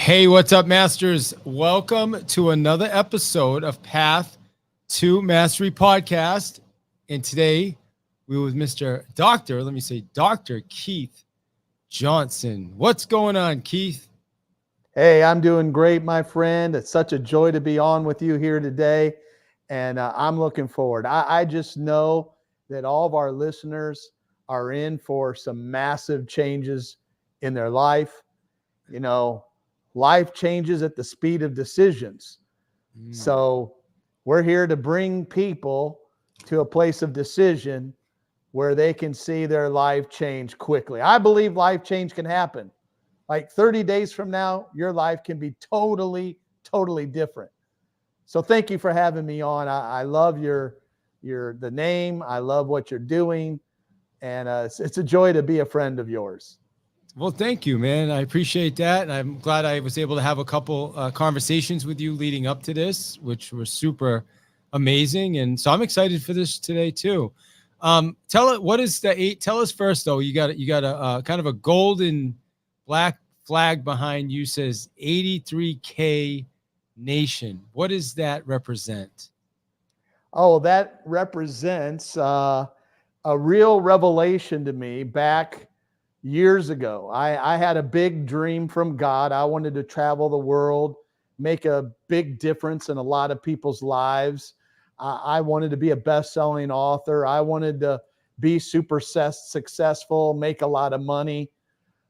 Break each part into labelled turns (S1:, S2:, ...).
S1: Hey, what's up, Masters? Welcome to another episode of Path to Mastery podcast. And today we're with Dr. Keith Johnson. What's going on, Keith?
S2: Hey, I'm doing great, my friend. It's such a joy to be on with you here today. And I'm looking forward. I just know that all of our listeners are in for some massive changes in their life. You know, life changes at the speed of decisions. So we're here to bring people to a place of decision where they can see their life change quickly. I believe life change can happen. Like 30 days from now, your life can be totally different. So thank you for having me on. I love the name. I love what you're doing. And it's a joy to be a friend of yours.
S1: Well, thank you, man. I appreciate that. And I'm glad I was able to have a couple conversations with you leading up to this, which were super amazing. And so I'm excited for this today too. Tell us first though, you got a kind of a golden black flag behind you, says 83K Nation. What does that represent?
S2: Oh, that represents a real revelation to me back years ago. I had a big dream from God. I wanted to travel the world, make a big difference in a lot of people's lives. I wanted to be a best-selling author. I wanted to be super successful, make a lot of money.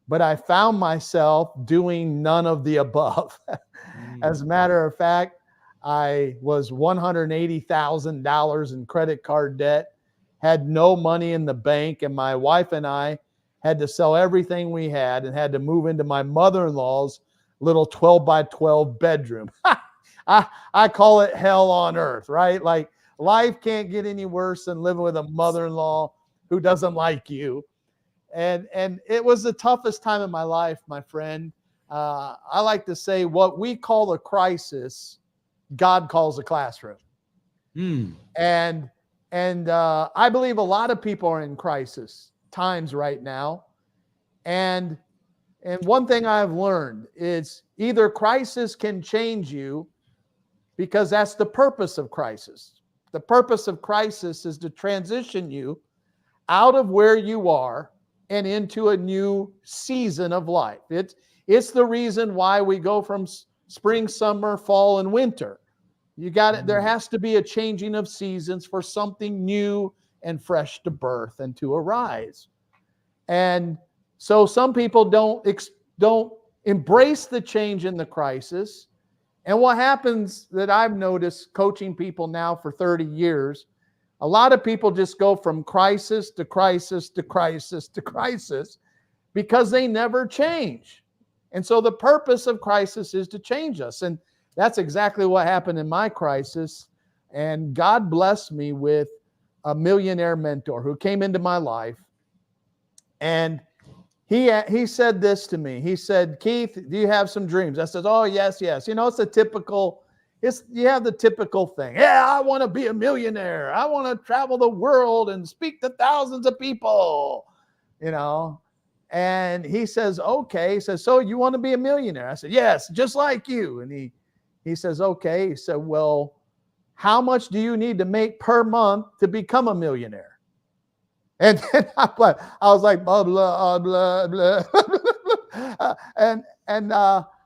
S2: But I found myself doing none of the above. As a matter of fact, I was $180,000 in credit card debt, had no money in the bank, and my wife and I had to sell everything we had and had to move into my mother-in-law's little 12 by 12 bedroom. I call it hell on earth, right? Like life can't get any worse than living with a mother-in-law who doesn't like you. And it was the toughest time in my life, my friend. I like to say what we call a crisis, God calls a classroom. And I believe a lot of people are in crisis times right now. And one thing I've learned is either crisis can change you, because that's the purpose of crisis. The purpose of crisis is to transition you out of where you are and into a new season of life. It's the reason why we go from spring, summer, fall, and winter. There has to be a changing of seasons for something new and fresh to birth and to arise. And so some people don't embrace the change in the crisis. And what happens that I've noticed coaching people now for 30 years, a lot of people just go from crisis to crisis to crisis to crisis because they never change. And so the purpose of crisis is to change us. And that's exactly what happened in my crisis. And God blessed me with a millionaire mentor who came into my life. And he said this to me. He said, "Keith, do you have some dreams?" I said, "Oh, yes. You know, you have the typical thing. Yeah, I want to be a millionaire. I want to travel the world and speak to thousands of people, you know." And he says, "Okay." He says, "So you want to be a millionaire?" I said, "Yes, just like you." And he says, "Okay." He said, "Well, how much do you need to make per month to become a millionaire?" And then I was like, blah, blah, blah, blah.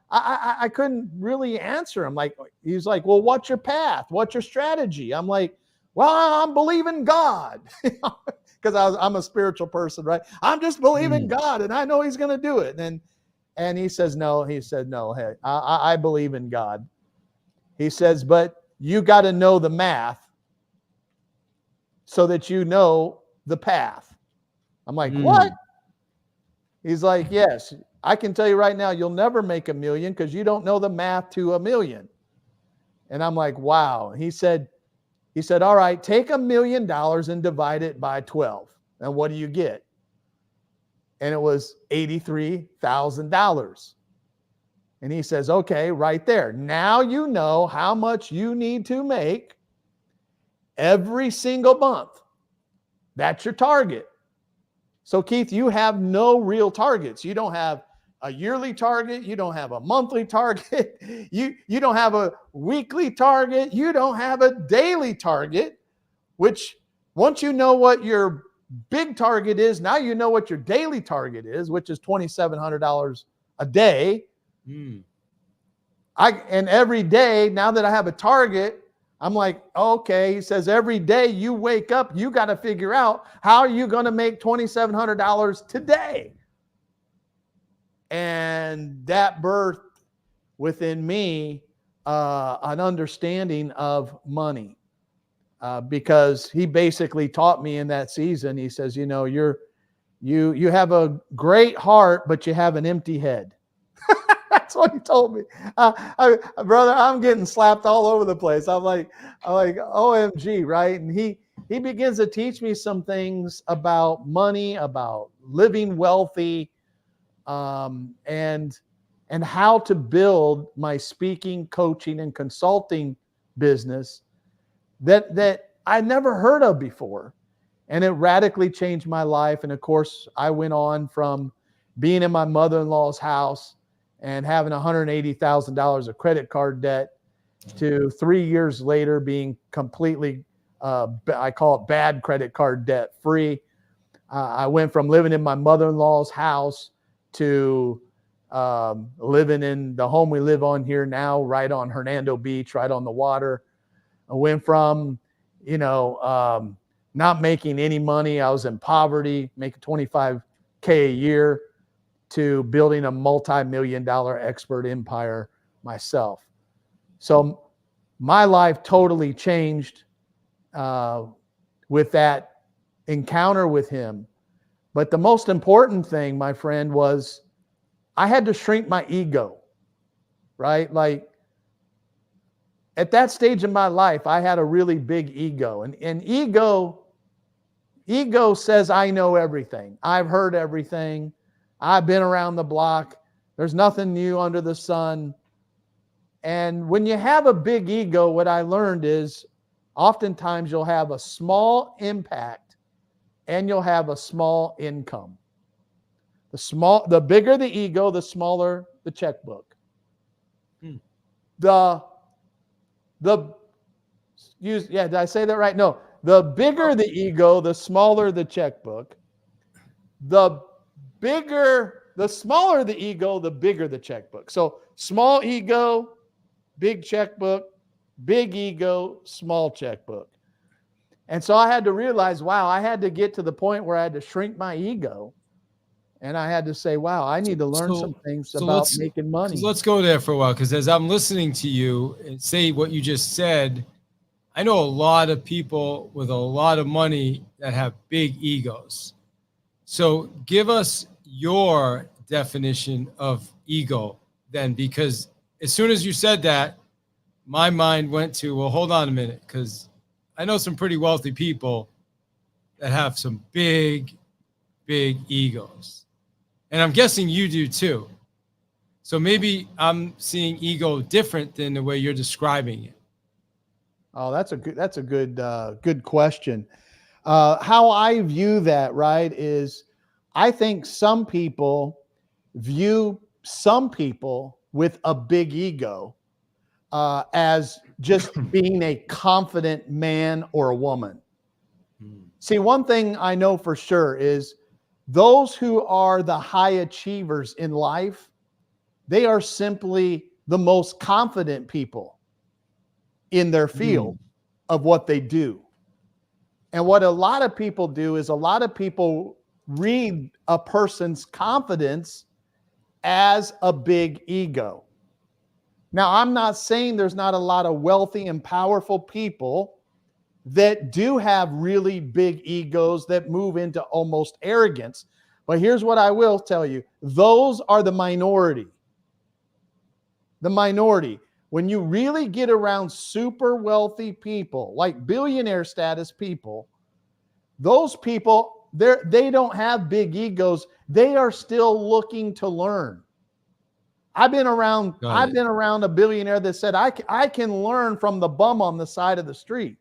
S2: I couldn't really answer him. He's like, "Well, what's your path? What's your strategy?" I'm like, "Well, I'm believing God." Because I'm a spiritual person, right? I'm just believing God, and I know He's going to do it. And he says, "No." He said, "No, hey, I believe in God." He says, "But you got to know the math so that you know the path." I'm like, "What?" He's like, "Yes, I can tell you right now, you'll never make $1 million because you don't know the math to $1 million." And I'm like, "Wow." He said, "All right, take $1 million and divide it by 12. And what do you get?" And it was $83,000. And he says, "Okay, right there. Now you know how much you need to make every single month. That's your target." So Keith, you have no real targets. You don't have a yearly target. You don't have a monthly target. You don't have a weekly target. You don't have a daily target, which once you know what your big target is, now you know what your daily target is, which is $2,700 a day. And every day, now that I have a target, I'm like, okay, he says every day you wake up, you got to figure out how are you going to make $2,700 today. And that birthed within me an understanding of money, because he basically taught me in that season. He says, you know, you have a great heart, but you have an empty head. That's what he told me. Brother, I'm getting slapped all over the place. I'm like, OMG, right? And he begins to teach me some things about money, about living wealthy, and how to build my speaking, coaching, and consulting business that I never heard of before. And it radically changed my life. And of course, I went on from being in my mother-in-law's house and having $180,000 of credit card debt to 3 years later being completely, I call it bad credit card debt free. I went from living in my mother-in-law's house to living in the home we live on here now, right on Hernando Beach, right on the water. I went from, not making any money. I was in poverty, making $25K a year, to building a multi-million-dollar expert empire myself. So my life totally changed with that encounter with him. But the most important thing, my friend, was I had to shrink my ego, right? Like at that stage in my life, I had a really big ego. And ego says, I know everything. I've heard everything. I've been around the block. There's nothing new under the sun. And when you have a big ego, what I learned is oftentimes you'll have a small impact and you'll have a small income. The bigger the ego, the smaller the checkbook. Did I say that right? No. The bigger the ego, the smaller the checkbook. The smaller the ego, the bigger the checkbook. So small ego, big checkbook, big ego, small checkbook. And so I had to realize, wow, I had to get to the point where I had to shrink my ego. And I had to say, wow, I need to learn some things about making money.
S1: So let's go there for a while, because as I'm listening to you and say what you just said, I know a lot of people with a lot of money that have big egos. So give us your definition of ego then, because as soon as you said that, my mind went to, well, hold on a minute, because I know some pretty wealthy people that have some big, big egos. And I'm guessing you do too. So maybe I'm seeing ego different than the way you're describing it.
S2: Oh, that's a good question. How I view that, right, is I think some people view some people with a big ego as just being a confident man or a woman. See, one thing I know for sure is those who are the high achievers in life, they are simply the most confident people in their field of what they do. And what a lot of people do is a lot of people read a person's confidence as a big ego. Now, I'm not saying there's not a lot of wealthy and powerful people that do have really big egos that move into almost arrogance. But here's what I will tell you. Those are the minority. The minority. When you really get around super wealthy people, like billionaire status people, those people, they don't have big egos. They are still looking to learn. I've been around a billionaire that said, I can learn from the bum on the side of the street.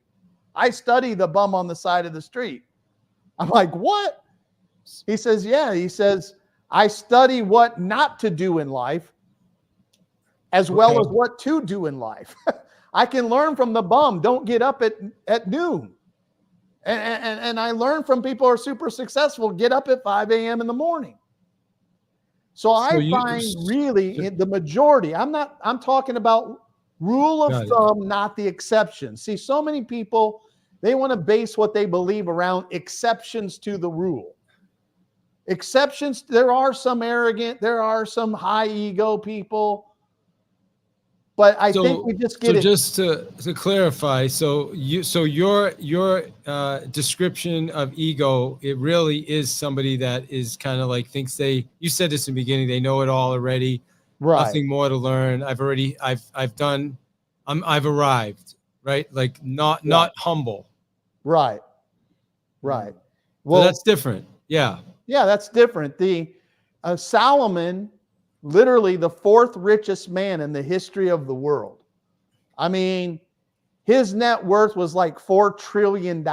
S2: I study the bum on the side of the street. I'm like, what? He says, yeah. He says, I study what not to do in life as well
S1: Okay.
S2: as what to do in life. I can learn from the bum. Don't get up at noon. And I learn from people who are super successful. Get up at 5 a.m. in the morning. So I find really the majority, I'm talking about rule of thumb, not the exception. See, so many people, they want to base what they believe around exceptions to the rule. Exceptions, there are some arrogant, there are some high ego people, but I think we just get it.
S1: Just to clarify, so your description of ego, it really is somebody that is kind of like thinks you said this in the beginning, they know it all already,
S2: Right.
S1: Nothing more to learn. I've arrived, right? Like not humble.
S2: Right. Right.
S1: Well, so that's different. Yeah.
S2: Yeah, that's different. The Solomon, literally the fourth richest man in the history of the world. I mean, his net worth was like $4 trillion.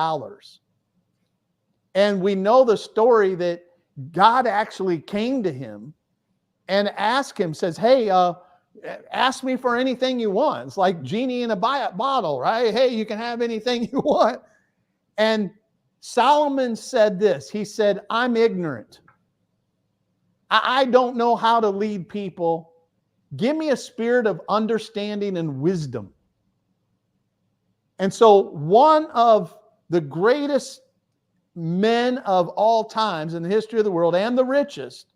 S2: And we know the story that God actually came to him and asked him, says, hey, ask me for anything you want. It's like genie in a bottle, right? Hey, you can have anything you want. And Solomon said this. He said, I'm ignorant. I don't know how to lead people. Give me a spirit of understanding and wisdom. And so one of the greatest men of all times in the history of the world and the richest,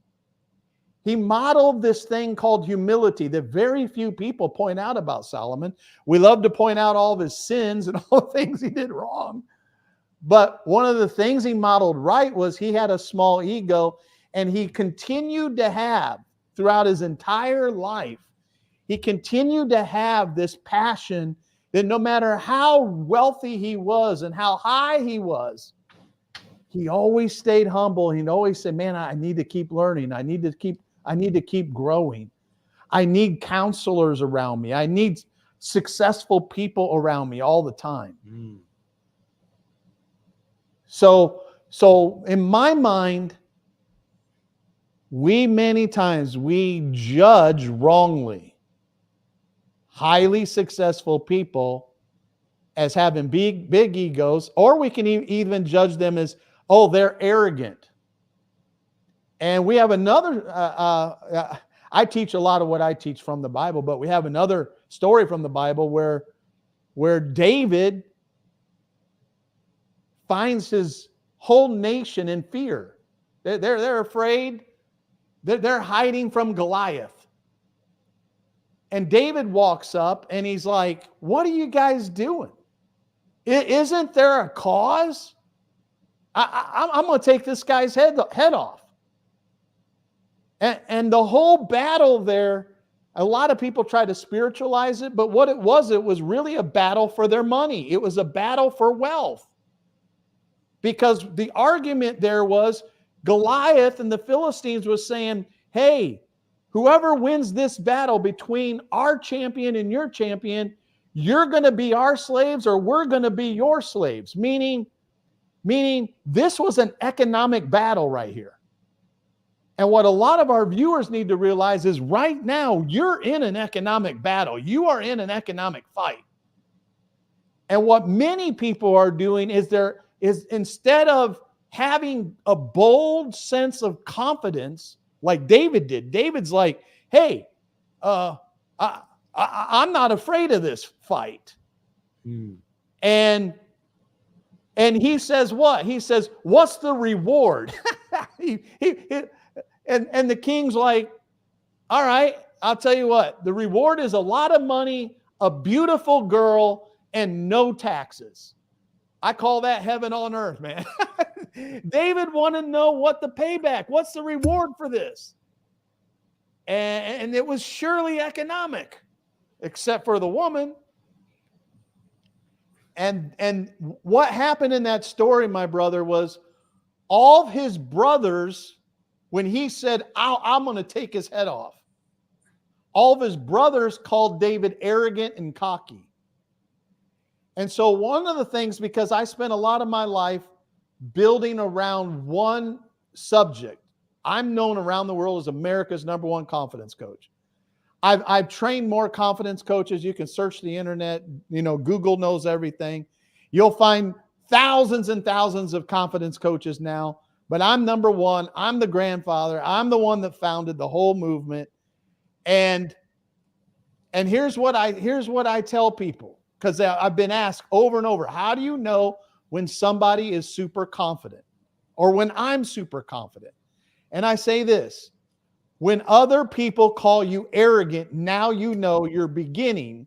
S2: he modeled this thing called humility that very few people point out about Solomon. We love to point out all of his sins and all the things he did wrong. But one of the things he modeled right was he had a small ego, and he continued to have throughout his entire life, he continued to have this passion that no matter how wealthy he was and how high he was, he always stayed humble. He'd always say, man, I need to keep learning. I need to keep growing. I need counselors around me. I need successful people around me all the time. Mm. So in my mind, many times we judge wrongly highly successful people as having big egos, or we can even judge them as, oh, they're arrogant. And we have another, I teach a lot of what I teach from the Bible, but we have another story from the Bible where David finds his whole nation in fear. They're afraid. They're hiding from Goliath. And David walks up and he's like, what are you guys doing? Isn't there a cause? I'm going to take this guy's head off. And the whole battle there, a lot of people try to spiritualize it, but what it was really a battle for their money. It was a battle for wealth. Because the argument there was Goliath and the Philistines was saying, hey, whoever wins this battle between our champion and your champion, you're going to be our slaves or we're going to be your slaves. Meaning this was an economic battle right here. And what a lot of our viewers need to realize is right now, you're in an economic battle. You are in an economic fight. And what many people are doing is instead of having a bold sense of confidence like David did, David's like, hey, I'm not afraid of this fight. Hmm. And he says what? He says, what's the reward? And the king's like, all right, I'll tell you what, the reward is a lot of money, a beautiful girl, and no taxes. I call that heaven on earth, man. David wanted to know what the payback, what's the reward for this? And it was surely economic, except for the woman. And what happened in that story, my brother, was all of his brothers, when he said, I'm going to take his head off, all of his brothers called David arrogant and cocky. And so one of the things, because I spent a lot of my life building around one subject, I'm known around the world as America's #1 confidence coach. I've trained more confidence coaches. You can search the internet. Google knows everything. You'll find thousands and thousands of confidence coaches now, but I'm #1. I'm the grandfather. I'm the one that founded the whole movement. And here's what I tell people, because I've been asked over and over, how do you know when somebody is super confident or when I'm super confident? And I say this: when other people call you arrogant, now you know you're beginning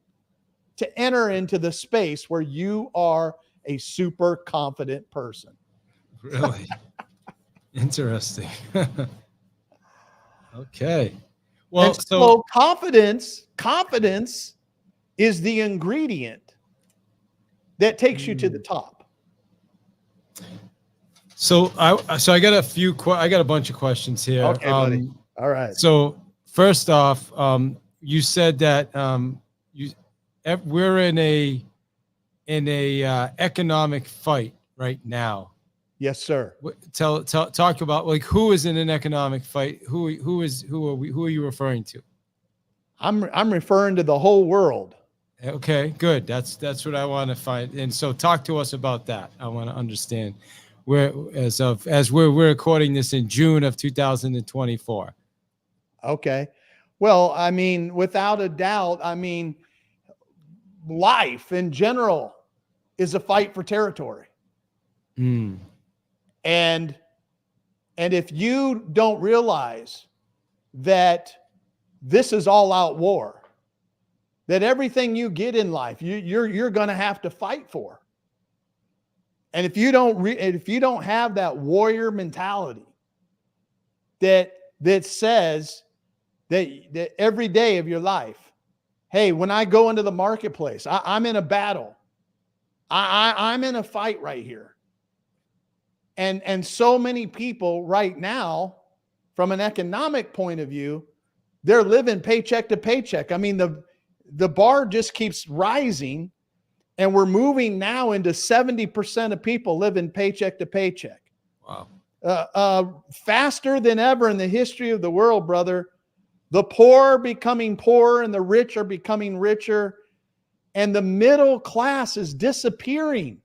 S2: to enter into the space where you are a super confident person.
S1: Really? Interesting. Okay. Well,
S2: so confidence is the ingredient that takes you to the top.
S1: So I got a bunch of questions here.
S2: Okay, buddy. All right.
S1: So first off, you said that we're in a economic fight right now.
S2: Yes, sir.
S1: Talk about, like, who is in an economic fight? Who are you referring to?
S2: I'm referring to the whole world.
S1: Okay, good. That's what I want to find. And so talk to us about that. I want to understand as we're recording this in June of 2024.
S2: Okay. Well, I mean, without a doubt, I mean, life in general is a fight for territory. And if you don't realize that this is all out war, that everything you get in life, you're going to have to fight for. And if you don't have that warrior mentality that says that every day of your life, hey, when I go into the marketplace, I'm in a battle. I'm in a fight right here. And so many people right now, from an economic point of view, they're living paycheck to paycheck. I mean, the bar just keeps rising, and we're moving now into 70% of people living paycheck to paycheck.
S1: Wow.
S2: Faster than ever in the history of the world, brother. The poor are becoming poorer and the rich are becoming richer, and the middle class is disappearing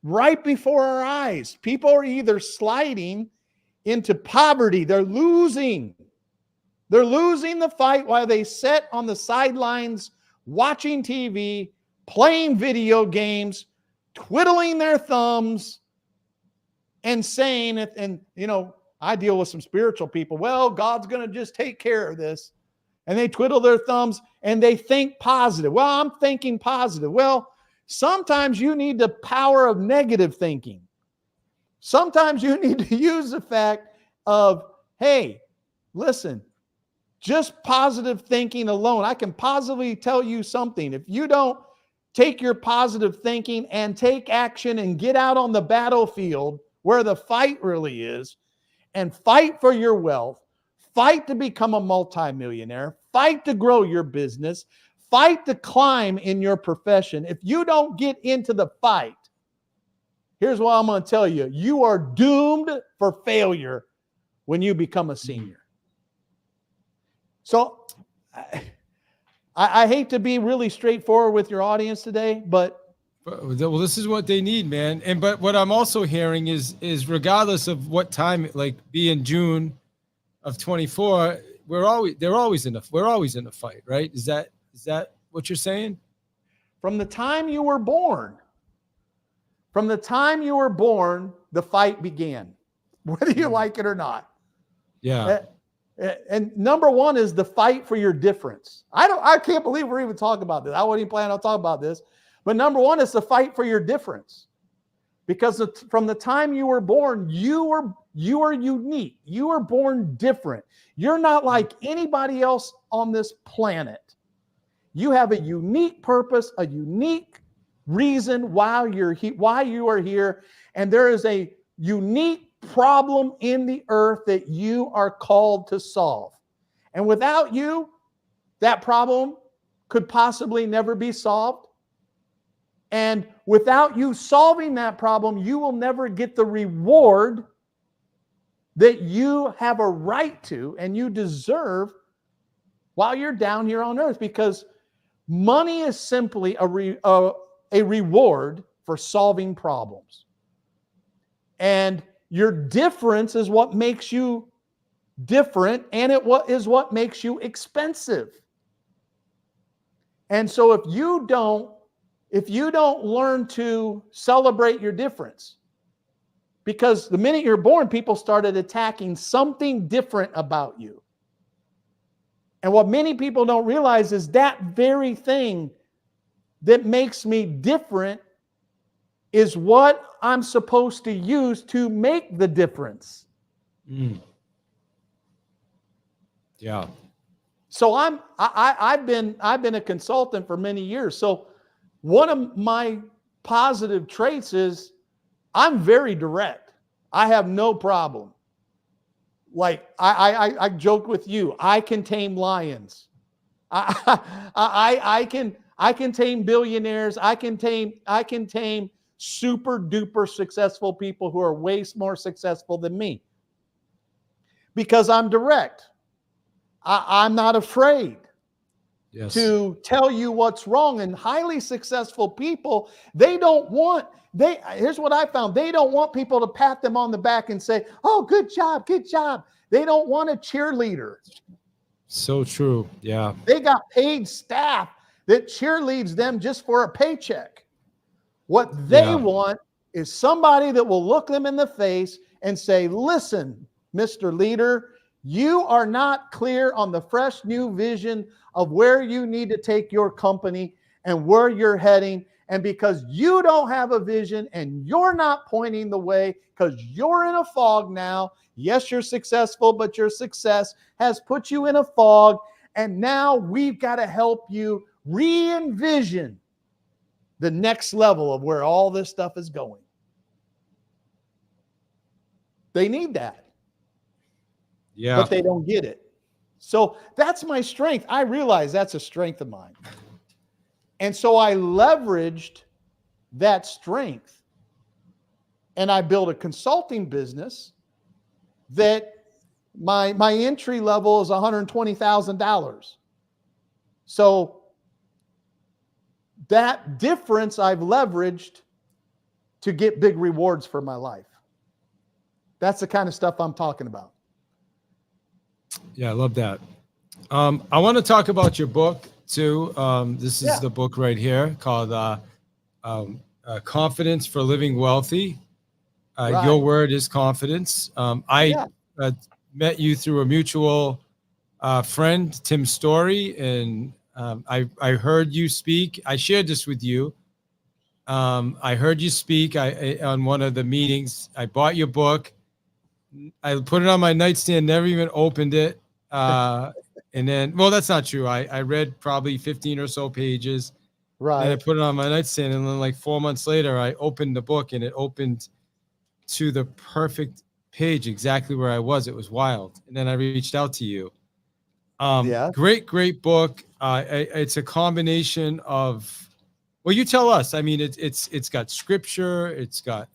S2: right before our eyes. People are either sliding into poverty. They're losing the fight while they sit on the sidelines watching TV, playing video games, twiddling their thumbs, and saying, and I deal with some spiritual people. Well, God's going to just take care of this. And they twiddle their thumbs and they think positive. Well, I'm thinking positive. Well, sometimes you need the power of negative thinking. Sometimes you need to use the fact of, hey, listen, just positive thinking alone. I can positively tell you something. If you don't take your positive thinking and take action and get out on the battlefield where the fight really is and fight for your wealth, fight to become a multimillionaire, fight to grow your business, fight to climb in your profession. If you don't get into the fight, here's what I'm going to tell you. You are doomed for failure when you become a senior. So I hate to be really straightforward with your audience today, but
S1: well, this is what they need, man. But what I'm also hearing is regardless of what time, like be in June of 24, we're always in a fight, right? Is that what you're saying?
S2: From the time you were born, the fight began, whether you like it or not.
S1: Yeah.
S2: And number one is the fight for your difference. I can't believe we're even talking about this. I wasn't even planning on talking about this. But number one is the fight for your difference. Because from the time you were born, you are unique. You were born different. You're not like anybody else on this planet. You have a unique purpose, a unique reason why you are here, and there is a unique problem in the earth that you are called to solve. And without you, that problem could possibly never be solved. And without you solving that problem, you will never get the reward that you have a right to and you deserve while you're down here on earth, because money is simply a reward for solving problems. And your difference is what makes you different, and is what makes you expensive. And so if you don't learn to celebrate your difference, because the minute you're born, people started attacking something different about you. And what many people don't realize is that very thing that makes me different is what I'm supposed to use to make the difference.
S1: Mm. Yeah.
S2: So I've been a consultant for many years. So one of my positive traits is I'm very direct. I have no problem. Like I joke with you. I can tame lions. I can tame billionaires. I can tame super duper successful people who are way more successful than me, because I'm direct. I'm not afraid to tell you what's wrong. And highly successful people, here's what I found. They don't want people to pat them on the back and say, "Oh, good job, good job." They don't want a cheerleader.
S1: So true. Yeah.
S2: They got paid staff that cheerleads them just for a paycheck. What they want is somebody that will look them in the face and say, "Listen, Mr. Leader, you are not clear on the fresh new vision of where you need to take your company and where you're heading. And because you don't have a vision and you're not pointing the way because you're in a fog now. Yes, you're successful, but your success has put you in a fog. And now we've got to help you re-envision the next level of where all this stuff is going." They need that.
S1: Yeah.
S2: But they don't get it. So that's my strength. I realize that's a strength of mine. And so I leveraged that strength, and I built a consulting business that my entry level is $120,000. So that difference I've leveraged to get big rewards for my life. That's the kind of stuff I'm talking about.
S1: Yeah, I love that. I want to talk about your book too. This is the book right here called Confidence for Living Wealthy. Your word is confidence. I met you through a mutual friend, Tim Story, and I heard you speak. I shared this with you. I heard you speak on one of the meetings. I bought your book. I put it on my nightstand, never even opened it. And then, well, that's not true. I read probably 15 or so pages. Right. And I put it on my nightstand. And then like 4 months later, I opened the book and it opened to the perfect page, exactly where I was. It was wild. And then I reached out to you. Great book. It's a combination of, well, you tell us. I mean, it's got scripture, it's got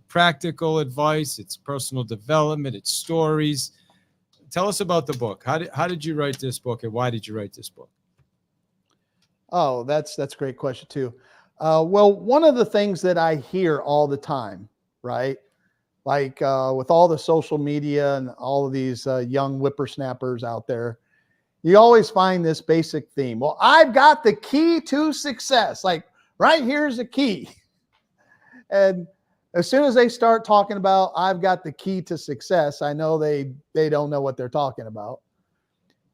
S1: practical advice, it's personal development, it's stories. Tell us about the book. How did you write this book, and why did you write this book?
S2: Oh, that's a great question too. Well, one of the things that I hear all the time, right? Like with all the social media and all of these young whippersnappers out there, you always find this basic theme. Well, I've got the key to success. Like, right here's the key. And as soon as they start talking about, I've got the key to success, I know they don't know what they're talking about.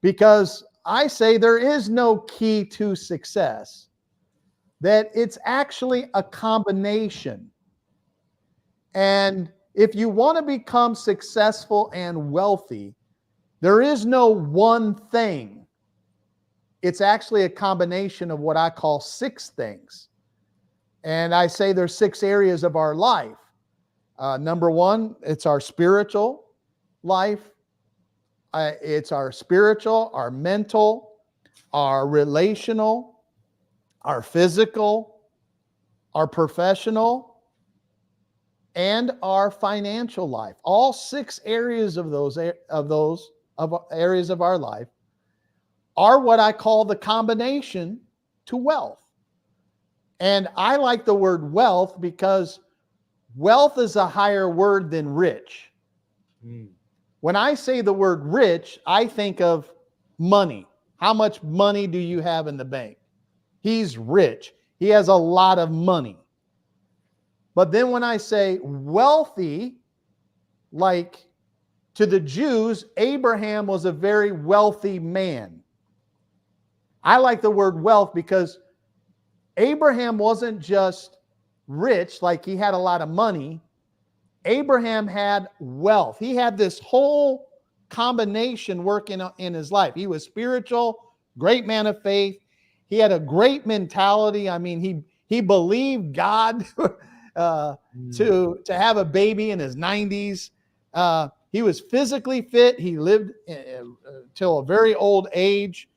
S2: Because I say there is no key to success, that it's actually a combination. And if you want to become successful and wealthy, there is no one thing. It's actually a combination of what I call 6 things. And I say there's 6 areas of our life. Number 1, it's our spiritual life. It's our spiritual, our mental, our relational, our physical, our professional, and our financial life. All 6 areas of those areas of our life are what I call the combination to wealth. And I like the word wealth because wealth is a higher word than rich. When I say the word rich, I think of money. How much money do you have in the bank? He's rich. He has a lot of money. But then when I say wealthy, like to the Jews, Abraham was a very wealthy man. I like the word wealth because Abraham wasn't just rich, like he had a lot of money. Abraham had wealth. He had this whole combination working in his life. He was spiritual, great man of faith. He had a great mentality. I mean, he believed God to have a baby in his 90s. He was physically fit. He lived till a very old age.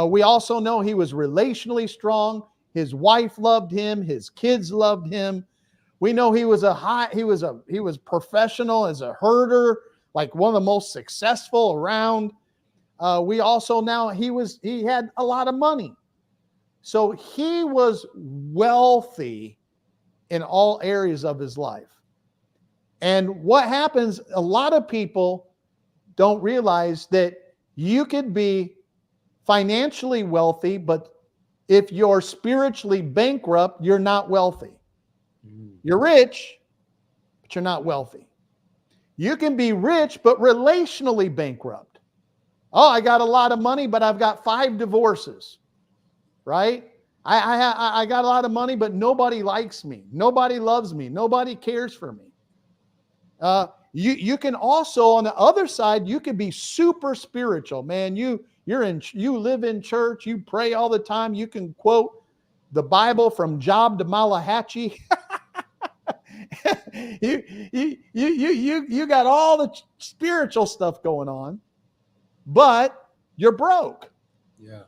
S2: We also know he was relationally strong. His wife loved him. His kids loved him. We know he was professional as a herder, like one of the most successful around. We also know he had a lot of money. So he was wealthy in all areas of his life. And what happens, a lot of people don't realize that you could be financially wealthy, but if you're spiritually bankrupt, you're not wealthy. You're rich, but you're not wealthy. You can be rich, but relationally bankrupt. Oh, I got a lot of money, but I've got 5 divorces, right? I got a lot of money, but nobody likes me. Nobody loves me. Nobody cares for me. You can also, on the other side, you could be super spiritual, man. You live in church, you pray all the time, you can quote the Bible from Job to Malachi. you got all the spiritual stuff going on, but you're broke.
S1: Yeah.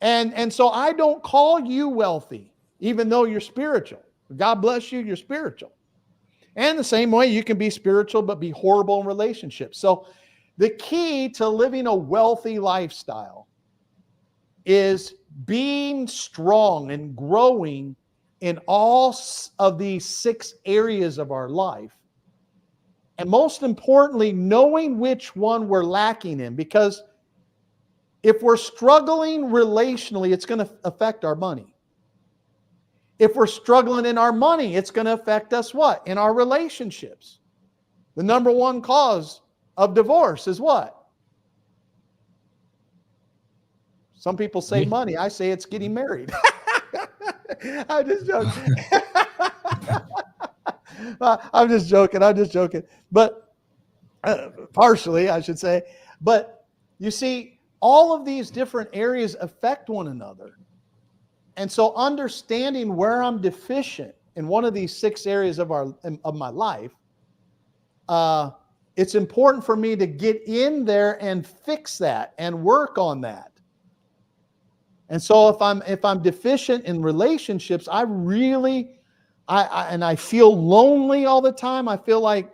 S2: And so I don't call you wealthy, even though you're spiritual. God bless you, you're spiritual. And the same way, you can be spiritual but be horrible in relationships. So the key to living a wealthy lifestyle is being strong and growing in all of these 6 areas of our life. And most importantly, knowing which one we're lacking in. Because if we're struggling relationally, it's going to affect our money. If we're struggling in our money, it's going to affect us what? In our relationships. The number 1 cause of divorce is what? Some people say money. I say it's getting married. I'm just joking. I'm just joking. But partially, I should say. But you see, all of these different areas affect one another. And so understanding where I'm deficient in one of these 6 areas of my life, it's important for me to get in there and fix that and work on that. And so if I'm deficient in relationships, I feel lonely all the time. I feel like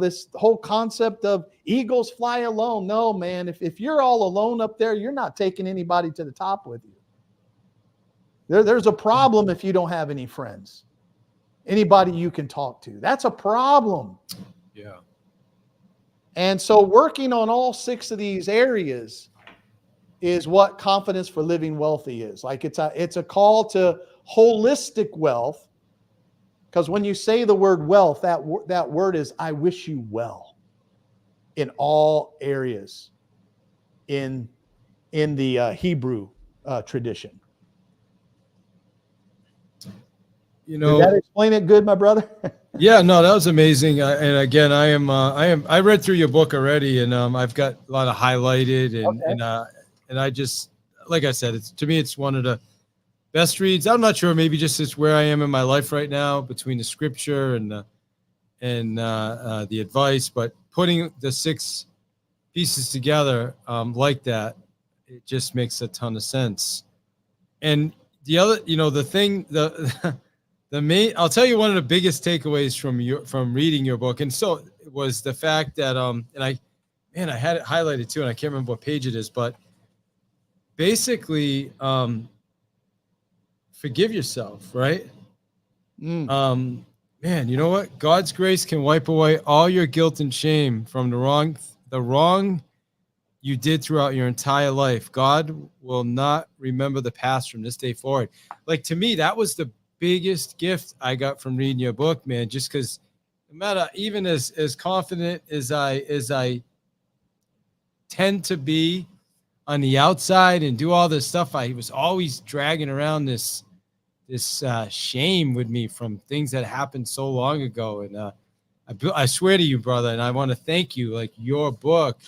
S2: this whole concept of eagles fly alone. No, man, if you're all alone up there, you're not taking anybody to the top with you. There's a problem if you don't have any friends, anybody you can talk to. That's a problem.
S1: Yeah.
S2: And so working on all 6 of these areas is what Confidence for Living Wealthy is. Like it's a call to holistic wealth. Because when you say the word wealth, that word is I wish you well in all areas in the Hebrew tradition.
S1: You know,
S2: did that explain it good, my brother?
S1: Yeah, no, that was amazing. And again, I read through your book already, and I've got a lot of highlighted, and I just, like I said, to me, it's one of the best reads. I'm not sure, maybe just it's where I am in my life right now between the scripture and the advice, but putting the 6 pieces together like that, it just makes a ton of sense. And the other, the thing, I'll tell you one of the biggest takeaways from reading your book, and so was the fact that I had it highlighted too, and I can't remember what page it is, but basically forgive yourself, right? Man, you know what? God's grace can wipe away all your guilt and shame from the wrong you did throughout your entire life. God will not remember the past from this day forward. Like, to me, that was the biggest gift I got from reading your book, man. Just because, no matter, even as confident as I tend to be on the outside and do all this stuff, I was always dragging around this shame with me from things that happened so long ago. And I swear to you, brother, and I want to thank you, like, your book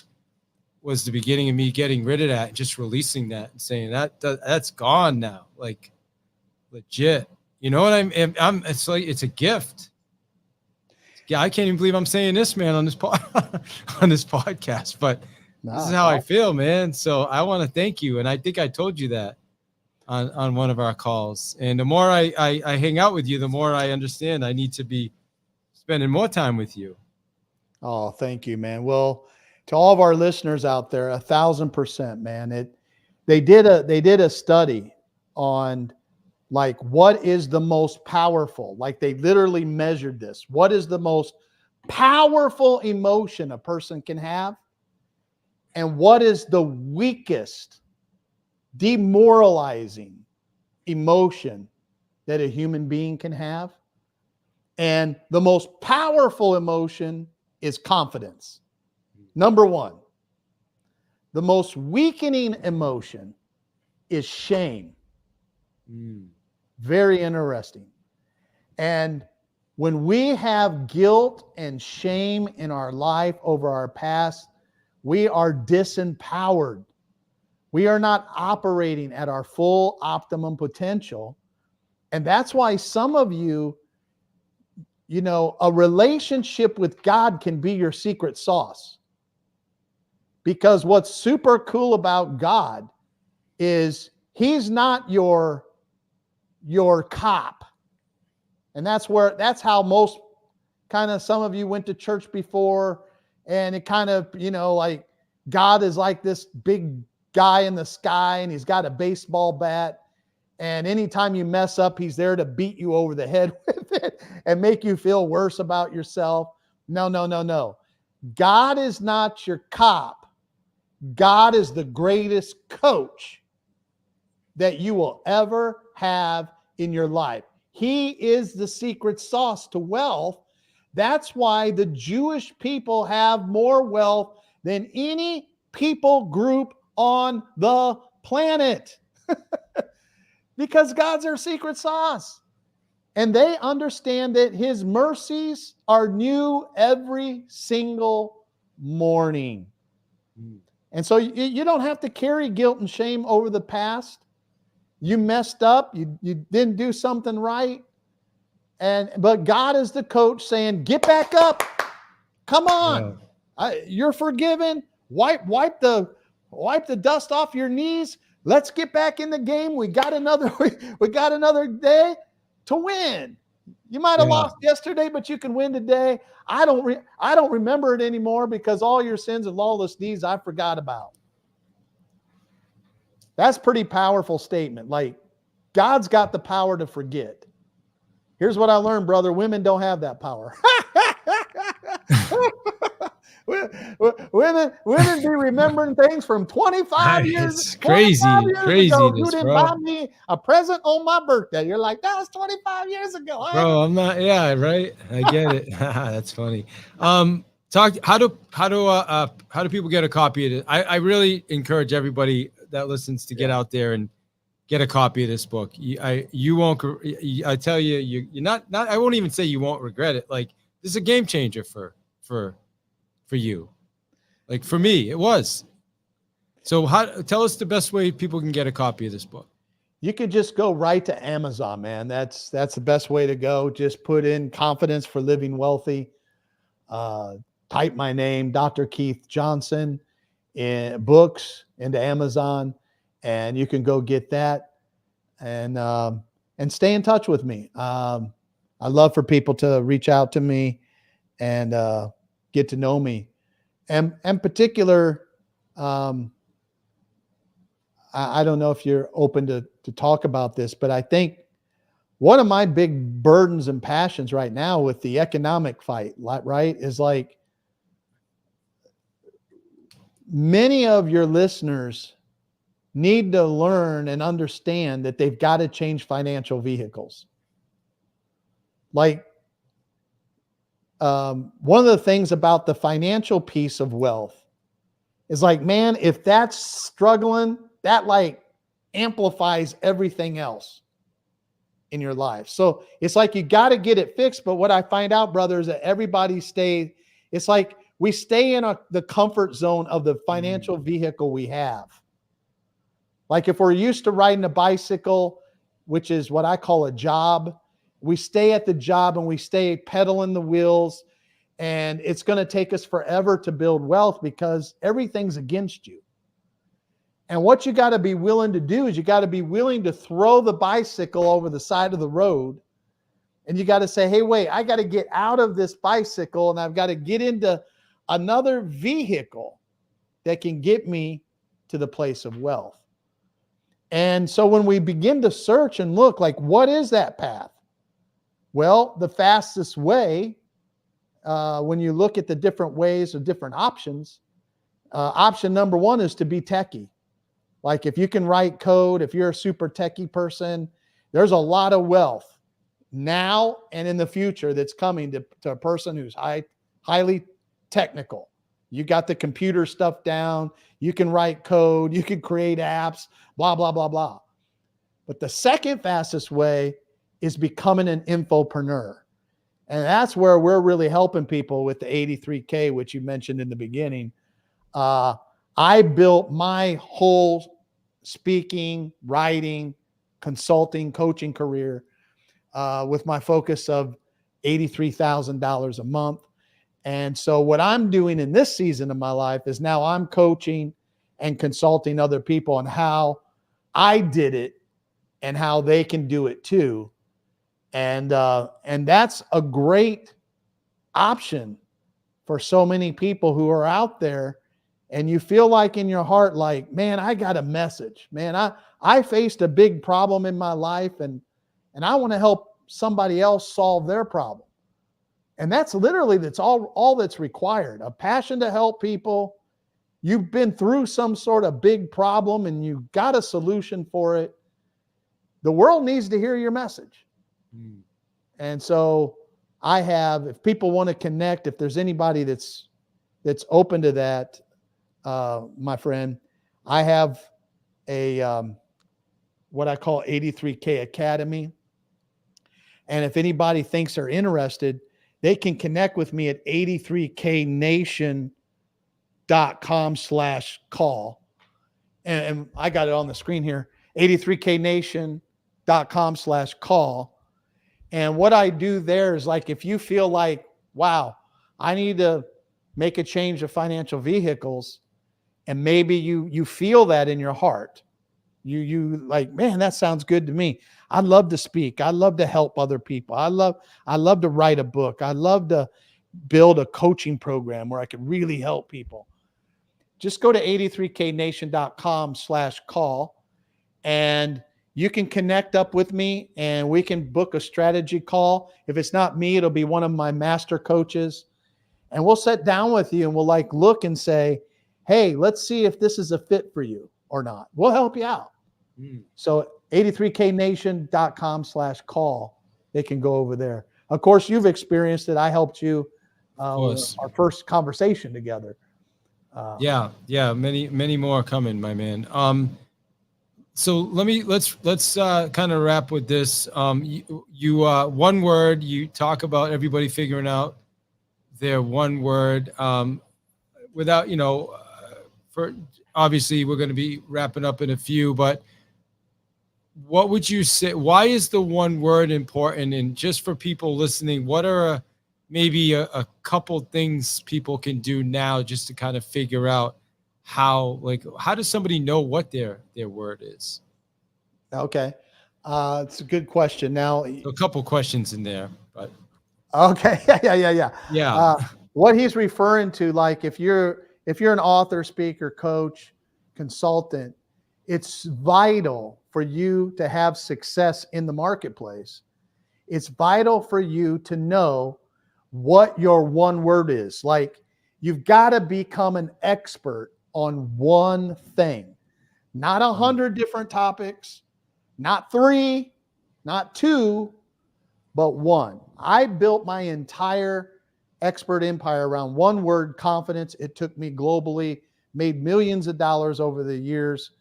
S1: was the beginning of me getting rid of that and just releasing that and saying that's gone now, like, legit. You know what it's like, it's a gift. Yeah, I can't even believe I'm saying this, man, on this on this podcast, but this is how I feel, man. So I want to thank you, and I think I told you that on one of our calls. And the more I hang out with you, the more I understand I need to be spending more time with you.
S2: Oh, thank you, man. Well, to all of our listeners out there, 1,000%, man. They did a study on, like, what is the most powerful, like, they literally measured this. What is the most powerful emotion a person can have? And what is the weakest, demoralizing emotion that a human being can have? And the most powerful emotion is confidence. Number one. The most weakening emotion is shame. Very interesting. And when we have guilt and shame in our life over our past, we are disempowered. We are not operating at our full optimum potential. And that's why some of you, a relationship with God can be your secret sauce. Because what's super cool about God is he's not your cop. And that's how most kind of, some of you went to church before, and it kind of, like, God is like this big guy in the sky, and he's got a baseball bat, and anytime you mess up, he's there to beat you over the head with it and make you feel worse about yourself. No. God is not your cop. God is the greatest coach that you will ever have in your life. He is the secret sauce to wealth. That's why the Jewish people have more wealth than any people group on the planet. Because God's their secret sauce. And they understand that his mercies are new every single morning. And so you don't have to carry guilt and shame over the past. You messed up. You didn't do something right. But God is the coach saying, get back up. Come on. Yeah. You're forgiven. Wipe the dust off your knees. Let's get back in the game. We got another day to win. You might have lost yesterday, but you can win today. I don't remember it anymore because all your sins and lawless deeds I forgot about. That's a pretty powerful statement. Like, God's got the power to forget. Here's what I learned, brother. Women don't have that power. Women be remembering things from 25 years.
S1: It's crazy.
S2: Ago. You didn't buy me a present on my birthday. You're like, that was 25 years ago.
S1: Bro, I'm not. Yeah, right. I get it. That's funny. How do people get a copy of it? I really encourage everybody that listens to get out there and get a copy of this book. You won't. I tell you, you're not. I won't even say you won't regret it. Like, this is a game changer for you. Like, for me, it was. So tell us the best way people can get a copy of this book.
S2: You could just go right to Amazon, man. That's the best way to go. Just put in Confidence for Living Wealthy. Type my name, Dr. Keith Johnson, in books into Amazon, and you can go get that. And and stay in touch with me. I love for people to reach out to me and get to know me. And in particular, I don't know if you're open to talk about this, but I think one of my big burdens and passions right now with the economic fight, right, is like many of your listeners need to learn and understand that they've got to change financial vehicles. Like, one of the things about the financial piece of wealth is like, man, if that's struggling, that like amplifies everything else in your life. So it's like you got to get it fixed. But what I find out, brother, is that everybody it's like we stay in the comfort zone of the financial vehicle we have. Like if we're used to riding a bicycle, which is what I call a job, we stay at the job and we stay pedaling the wheels, and it's going to take us forever to build wealth because everything's against you. And what you got to be willing to do is you got to be willing to throw the bicycle over the side of the road. And you got to say, hey, wait, I got to get out of this bicycle and I've got to get into another vehicle that can get me to the place of wealth. And so when we begin to search and look, like, what is that path? Well, the fastest way, when you look at the different ways or different options, option number one is to be techie. Like if you can write code, if you're a super techie person, there's a lot of wealth now and in the future that's coming to a person who's highly technical. You got the computer stuff down, you can write code, you can create apps, blah, blah, blah, blah. But the second fastest way is becoming an infopreneur. And that's where we're really helping people with the 83K, which you mentioned in the beginning. I built my whole speaking, writing, consulting, coaching career with my focus of $83,000 a month. And so what I'm doing in this season of my life is now I'm coaching and consulting other people on how I did it and how they can do it too. And that's a great option for so many people who are out there. And you feel like in your heart, like, man, I got a message, man. I faced a big problem in my life and I want to help somebody else solve their problem. And that's all that's required. A passion to help people. You've been through some sort of big problem and you got a solution for it. The world needs to hear your message. And so if people want to connect, if there's anybody that's open to that, my friend, I have a what I call 83K Academy. And if anybody thinks they're interested, they can connect with me at 83knation.com/call. And I got it on the screen here, 83knation.com/call. And what I do there is, like, if you feel like, wow, I need to make a change of financial vehicles, and maybe you feel that in your heart, you like, man, that sounds good to me. I love to speak. I love to help other people. I love to write a book. I love to build a coaching program where I can really help people. Just go to 83knation.com/call and you can connect up with me and we can book a strategy call. If it's not me, it'll be one of my master coaches. And we'll sit down with you and we'll like look and say, hey, let's see if this is a fit for you or not. We'll help you out. So 83knation.com/call. They can go over there. Of course, you've experienced it. I helped you our first conversation together.
S1: Yeah. Many more coming, my man. So let's kind of wrap with this. You one word, you talk about everybody figuring out their one word, without, for obviously we're going to be wrapping up in a few, but what would you say, why is the one word important? And just for people listening, what are maybe a couple things people can do now just to kind of figure out how does somebody know what their word is?
S2: Okay. It's a good question. Now,
S1: So a couple questions in there, but
S2: okay, yeah.
S1: yeah.
S2: What he's referring to, like if you're an author, speaker, coach, consultant, it's vital for you to have success in the marketplace. It's vital for you to know what your one word is. Like you've got to become an expert on one thing, not 100 different topics, not 3, not 2, but 1. I built my entire expert empire around one word, confidence. It took me globally, made millions of dollars over the years.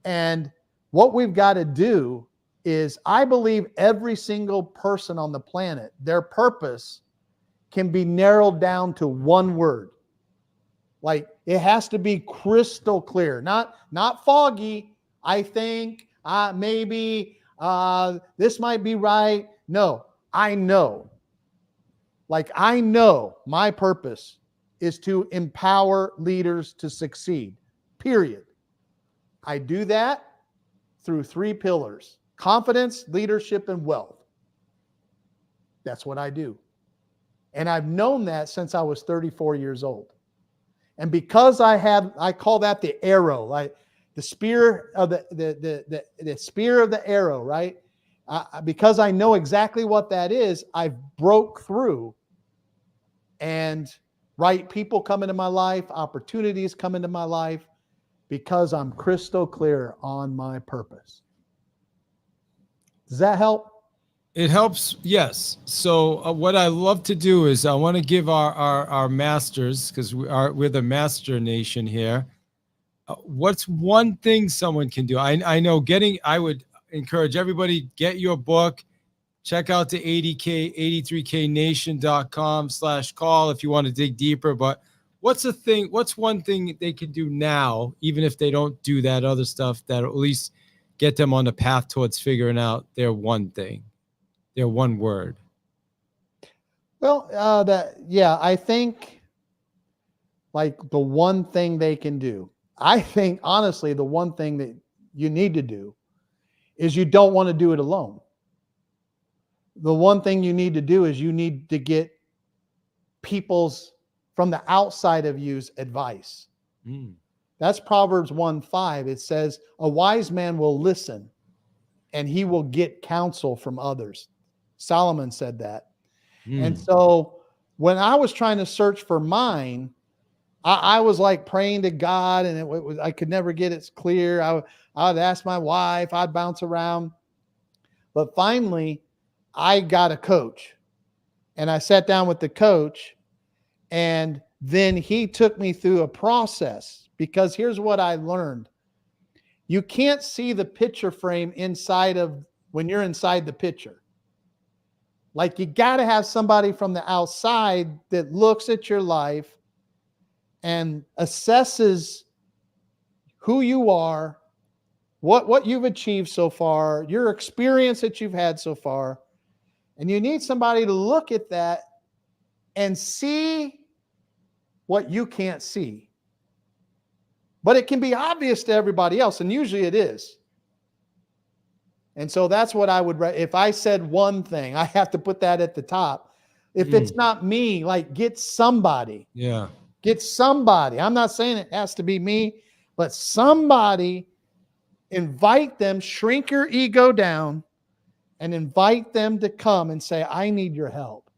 S2: And what we've got to do is, I believe every single person on the planet, their purpose can be narrowed down to one word. Like it has to be crystal clear, not foggy. I think, maybe, this might be right. No, I know. Like I know my purpose is to empower leaders to succeed, period. I do that through 3 pillars: confidence, leadership, and wealth. That's what I do. And I've known that since I was 34 years old. And because I call that the arrow, like the spear of the spear of the arrow, right? Because I know exactly what that is, I've broke through, and right people come into my life, opportunities come into my life, because I'm crystal clear on my purpose. Does that help?
S1: It helps, yes. So what I love to do is I want to give our masters, because we're the master nation here. What's one thing someone can do? I know I would encourage everybody, get your book, check out the 83knation.com/call if you want to dig deeper. But what's one thing they can do now, even if they don't do that other stuff, that'll at least get them on the path towards figuring out their one thing, their one word?
S2: Well, I think like the one thing they can do, I think honestly, the one thing that you need to do is you don't want to do it alone. The one thing you need to do is you need to get people's from the outside of you's advice. That's Proverbs 1:5. It says, a wise man will listen and he will get counsel from others. Solomon said that. And so when I was trying to search for mine, I was like praying to God, and I could never get it clear. I would ask my wife, I'd bounce around. But finally, I got a coach, and I sat down with the coach, and then he took me through a process, because here's what I learned. You can't see the picture frame when you're inside the picture. Like you got to have somebody from the outside that looks at your life and assesses who you are, what you've achieved so far, your experience that you've had so far. And you need somebody to look at that and see what you can't see. But it can be obvious to everybody else, and usually it is. And so that's what I would, if I said one thing, I have to put that at the top. If it's not me, like get somebody.
S1: Yeah.
S2: Get somebody. I'm not saying it has to be me, but somebody. Invite them, shrink your ego down, and invite them to come and say, I need your help.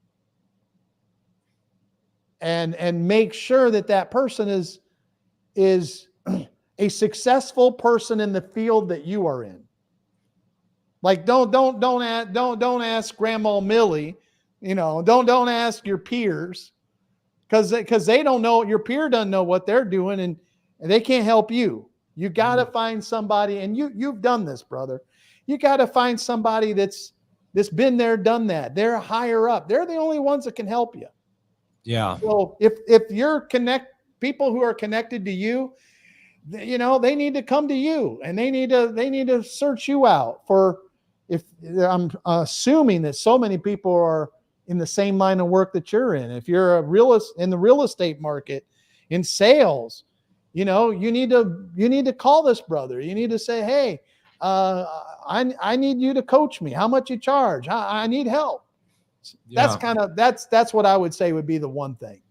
S2: And make sure that person is a successful person in the field that you are in. Like don't ask Grandma Millie, don't ask your peers, because they don't know, your peer doesn't know what they're doing, and they can't help you. You got to find somebody, and you've done this, brother. You got to find somebody that's been there, done that. They're higher up. They're the only ones that can help you.
S1: Yeah.
S2: So if you're people who are connected to you, they need to come to you, and they need to search you out for. If I'm assuming that so many people are in the same line of work that you're in. If you're in the real estate market, in sales, you need to call this brother. You need to say, hey, I need you to coach me. How much you charge? I need help.
S1: Yeah.
S2: That's what I would say would be the one thing.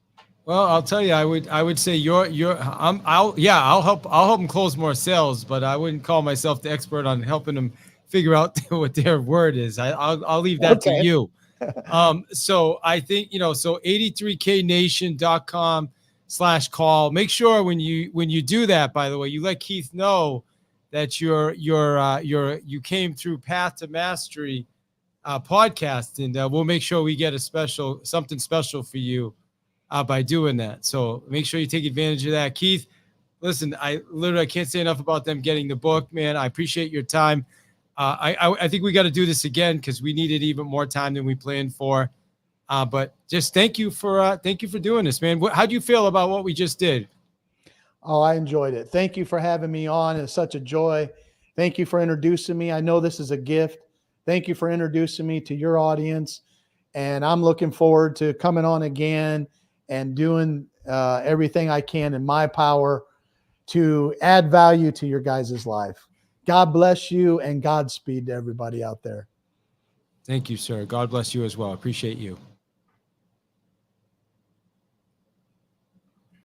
S1: Well, I'll tell you, I would say I'll help them close more sales, but I wouldn't call myself the expert on helping them figure out what their word is. I'll leave that to
S2: Okay.
S1: you. So I think, so 83knation.com/call. Make sure when you do that, by the way, you let Keith know that you came through Path to Mastery podcast, and we'll make sure we get something special for you by doing that. So make sure you take advantage of that. Keith, listen, I can't say enough about them getting the book, man. I appreciate your time. I think we got to do this again because we needed even more time than we planned for. But just thank you for doing this, man. How do you feel about what we just did?
S2: Oh, I enjoyed it. Thank you for having me on. It's such a joy. Thank you for introducing me. I know this is a gift. Thank you for introducing me to your audience. And I'm looking forward to coming on again and doing everything I can in my power to add value to your guys' life. God bless you and Godspeed to everybody out there.
S1: Thank you, sir. God bless you as well. Appreciate you.